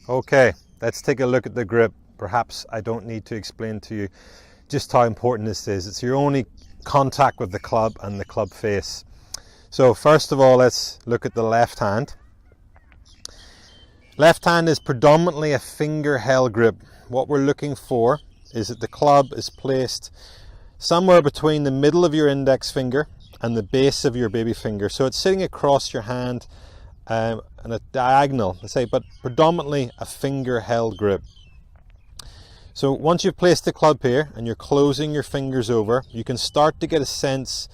Okay, let's take a look at the grip. Perhaps I don't need to explain to you just how important this is. It's your only contact with the club and the club face. So first of all, let's look at the left hand. Left hand is predominantly a finger held grip. What we're looking for is that the club is placed somewhere between the middle of your index finger and the base of your baby finger. So it's sitting across your hand and a diagonal, let's say, but predominantly a finger held grip. So once you've placed the club here and you're closing your fingers over, you can start to get a sense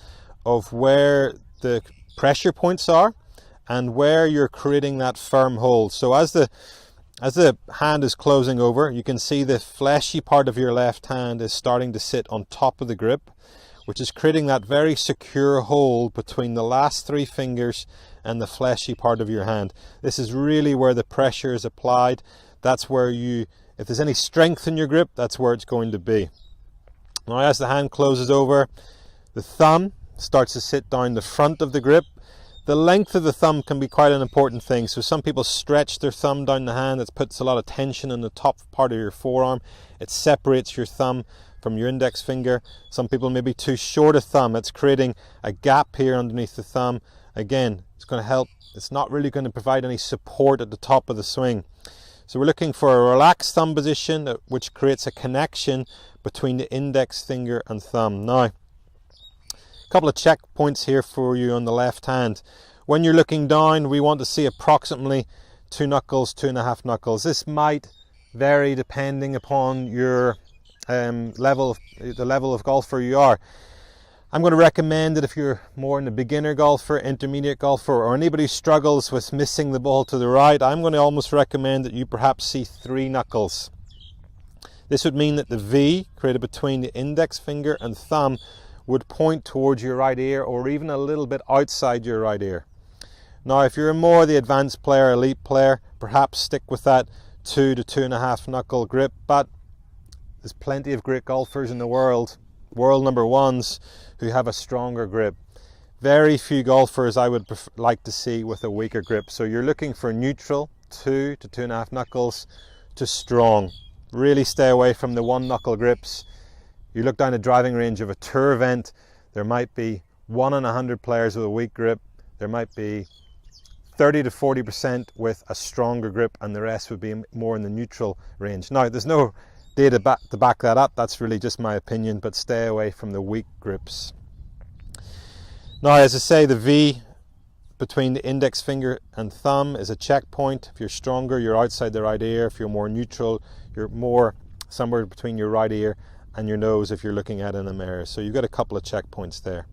of where the pressure points are and where you're creating that firm hold. So as the hand is closing over, you can see the fleshy part of your left hand is starting to sit on top of the grip, which is creating that very secure hold between the last three fingers and the fleshy part of your hand. This is really where the pressure is applied. That's where if there's any strength in your grip, that's where it's going to be. Now as the hand closes over, the thumb starts to sit down the front of the grip. The length of the thumb can be quite an important thing. So some people stretch their thumb down the hand. That puts a lot of tension in the top part of your forearm. It separates your thumb from your index finger. Some people may be too short a thumb. It's creating a gap here underneath the thumb. Again, it's going to help. It's not really going to provide any support at the top of the swing. So we're looking for a relaxed thumb position which creates a connection between the index finger and thumb. Now, a couple of checkpoints here for you on the left hand. When you're looking down, we want to see approximately 2 knuckles, 2.5 knuckles. This might vary depending upon your the level of golfer you are. I'm going to recommend that if you're more in a beginner golfer, intermediate golfer, or anybody who struggles with missing the ball to the right, I'm going to almost recommend that you perhaps see 3 knuckles. This would mean that the V created between the index finger and thumb would point towards your right ear or even a little bit outside your right ear. Now if you're more the advanced player, elite player, perhaps stick with that 2 to 2.5 knuckle grip, but there's plenty of great golfers in the world number ones, who have a stronger grip. Very few golfers I would like to see with a weaker grip. So you're looking for neutral, 2 to 2.5 knuckles to strong. Really stay away from the 1 knuckle grips. You look down a driving range of a tour event, there might be 1 in 100 players with a weak grip. There might be 30 to 40% with a stronger grip, and the rest would be more in the neutral range. Now, there's no data to back that up. That's really just my opinion, but stay away from the weak grips. Now, as I say, the V between the index finger and thumb is a checkpoint. If you're stronger, you're outside the right ear. If you're more neutral, you're more somewhere between your right ear and your nose if you're looking at it in a mirror. So you've got a couple of checkpoints there.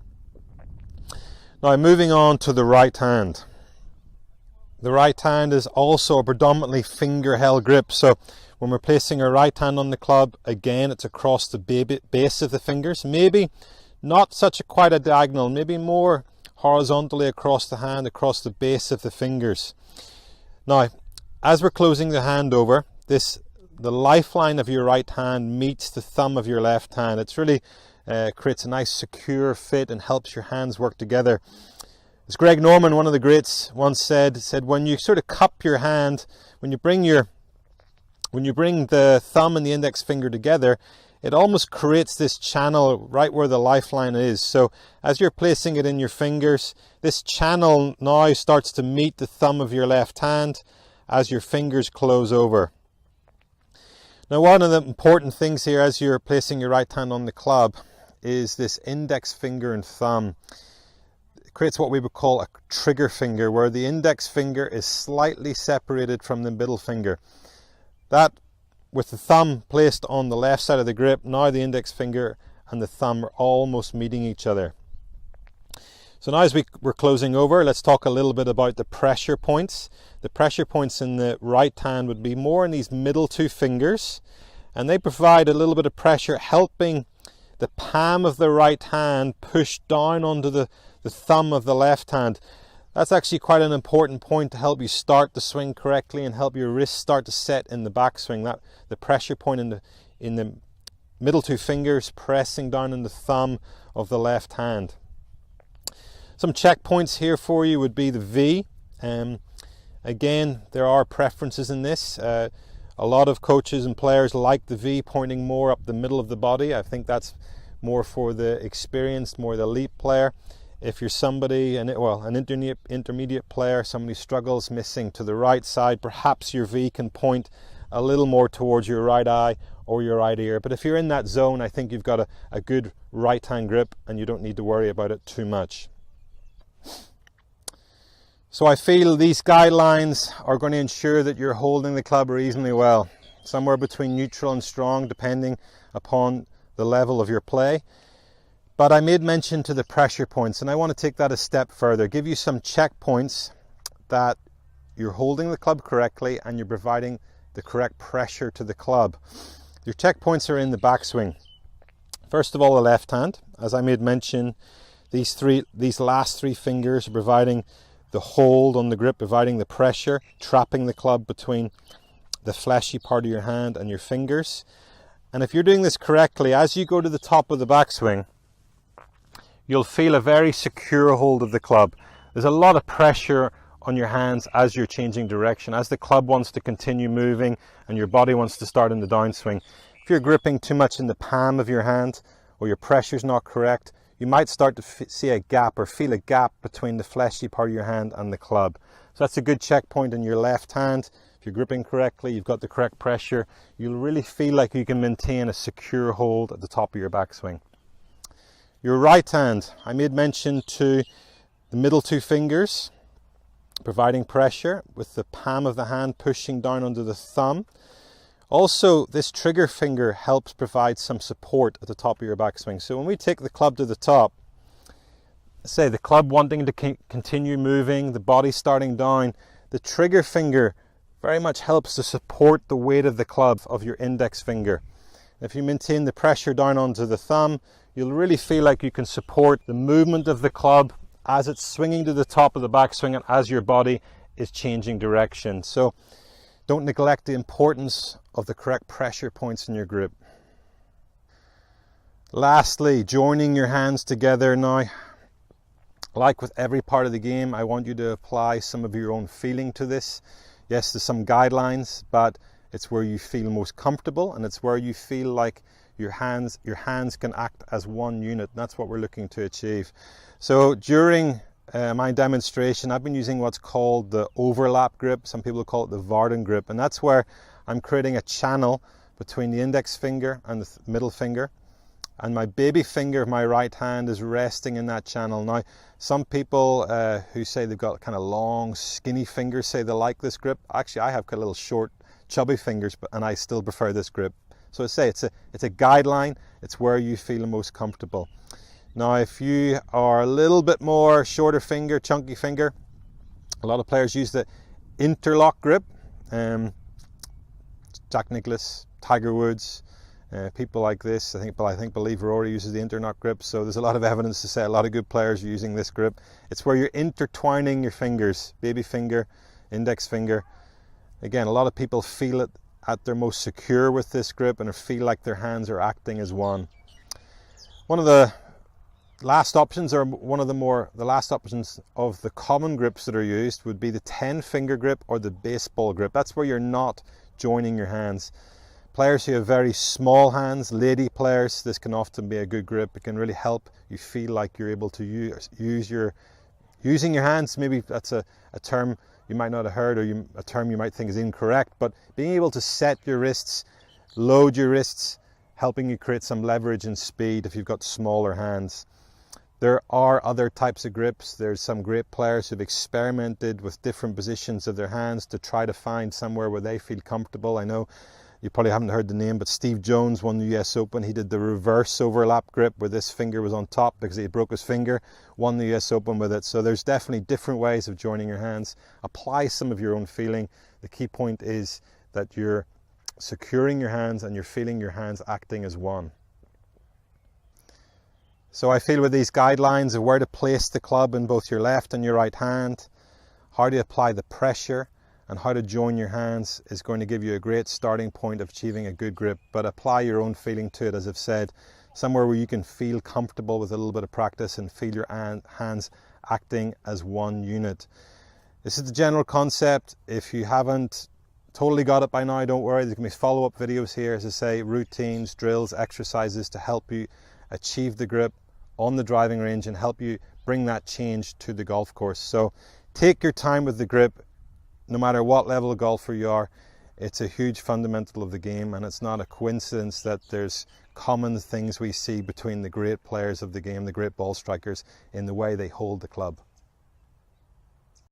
Now, moving on to the right hand. The right hand is also a predominantly finger held grip. So when we're placing our right hand on the club, again, it's across the base of the fingers. Maybe not quite a diagonal, maybe more horizontally across the hand, across the base of the fingers. Now, as we're closing the hand over, the lifeline of your right hand meets the thumb of your left hand. It's really creates a nice secure fit and helps your hands work together. As Greg Norman, one of the greats, once said when you sort of cup your hand, when you bring the thumb and the index finger together, it almost creates this channel right where the lifeline is. So as you're placing it in your fingers, this channel now starts to meet the thumb of your left hand as your fingers close over. Now, one of the important things here as you're placing your right hand on the club is this index finger and thumb. It creates what we would call a trigger finger, where the index finger is slightly separated from the middle finger. That, with the thumb placed on the left side of the grip, now the index finger and the thumb are almost meeting each other. So now as we're closing over, let's talk a little bit about the pressure points. The pressure points in the right hand would be more in these middle 2 fingers, and they provide a little bit of pressure, helping the palm of the right hand push down onto the thumb of the left hand. That's actually quite an important point to help you start the swing correctly and help your wrist start to set in the backswing. That the pressure point in the middle 2 fingers pressing down on the thumb of the left hand. Some checkpoints here for you would be the V. Again, there are preferences in this. A lot of coaches and players like the V pointing more up the middle of the body. I think that's more for the experienced, more the elite player. If you're somebody, an intermediate player, somebody who struggles missing to the right side, perhaps your V can point a little more towards your right eye or your right ear. But if you're in that zone, I think you've got a good right hand grip and you don't need to worry about it too much. So I feel these guidelines are going to ensure that you're holding the club reasonably well, somewhere between neutral and strong, depending upon the level of your play. But I made mention to the pressure points, and I want to take that a step further, give you some checkpoints that you're holding the club correctly and you're providing the correct pressure to the club. Your checkpoints are in the backswing. First of all, the left hand. As I made mention, these last three fingers are providing the hold on the grip, providing the pressure, trapping the club between the fleshy part of your hand and your fingers. And if you're doing this correctly, as you go to the top of the backswing, you'll feel a very secure hold of the club. There's a lot of pressure on your hands as you're changing direction, as the club wants to continue moving and your body wants to start in the downswing. If you're gripping too much in the palm of your hand or your pressure's not correct, you might start to see a gap or feel a gap between the fleshy part of your hand and the club. So that's a good checkpoint in your left hand. If you're gripping correctly, you've got the correct pressure, you'll really feel like you can maintain a secure hold at the top of your backswing. Your right hand, I made mention to the middle two fingers, providing pressure with the palm of the hand pushing down under the thumb. Also, this trigger finger helps provide some support at the top of your backswing. So when we take the club to the top, say the club wanting to continue moving, the body starting down, the trigger finger very much helps to support the weight of the club of your index finger. If you maintain the pressure down onto the thumb, you'll really feel like you can support the movement of the club as it's swinging to the top of the backswing and as your body is changing direction. So don't neglect the importance of the correct pressure points in your grip. Lastly, joining your hands together now. Like with every part of the game, I want you to apply some of your own feeling to this. Yes, there's some guidelines, but it's where you feel most comfortable and it's where you feel like your hands can act as one unit. That's what we're looking to achieve. So during my demonstration, I've been using what's called the overlap grip. Some people call it the Varden grip, and that's where I'm creating a channel between the index finger and the middle finger, and my baby finger of my right hand is resting in that channel. Now, some people who say they've got kind of long, skinny fingers say they like this grip. Actually, I have kind of little short, chubby fingers, and I still prefer this grip. So I say it's a guideline. It's where you feel most comfortable. Now, if you are a little bit more shorter finger, chunky finger, a lot of players use the interlock grip. Jack Nicklaus, Tiger Woods, people like this. I believe Rory uses the interlock grip. So there's a lot of evidence to say a lot of good players are using this grip. It's where you're intertwining your fingers, baby finger, index finger. Again, a lot of people feel it at their most secure with this grip and feel like their hands are acting as one. One of the last options, or the last options of the common grips that are used, would be the 10-finger grip or the baseball grip. That's where you're not joining your hands. Players who have very small hands, lady players, this can often be a good grip. It can really help you feel like you're able to using your hands. Maybe that's a term you might not have heard, or a term you might think is incorrect, but being able to set your wrists, load your wrists, helping you create some leverage and speed if you've got smaller hands. There are other types of grips. There's some great players who've experimented with different positions of their hands to try to find somewhere where they feel comfortable. I know you probably haven't heard the name, but Steve Jones won the US Open. He did the reverse overlap grip where this finger was on top because he broke his finger, won the US Open with it. So there's definitely different ways of joining your hands. Apply some of your own feeling. The key point is that you're securing your hands and you're feeling your hands acting as one. So I feel with these guidelines of where to place the club in both your left and your right hand, how to apply the pressure, and how to join your hands is going to give you a great starting point of achieving a good grip. But apply your own feeling to it, as I've said, somewhere where you can feel comfortable with a little bit of practice and feel your hands acting as one unit. This is the general concept. If you haven't totally got it by now, don't worry. There can be follow-up videos here, as I say, routines, drills, exercises to help you achieve the grip on the driving range and help you bring that change to the golf course. So take your time with the grip, no matter what level of golfer you are. It's a huge fundamental of the game, and it's not a coincidence that there's common things we see between the great players of the game, the great ball strikers, in the way they hold the club.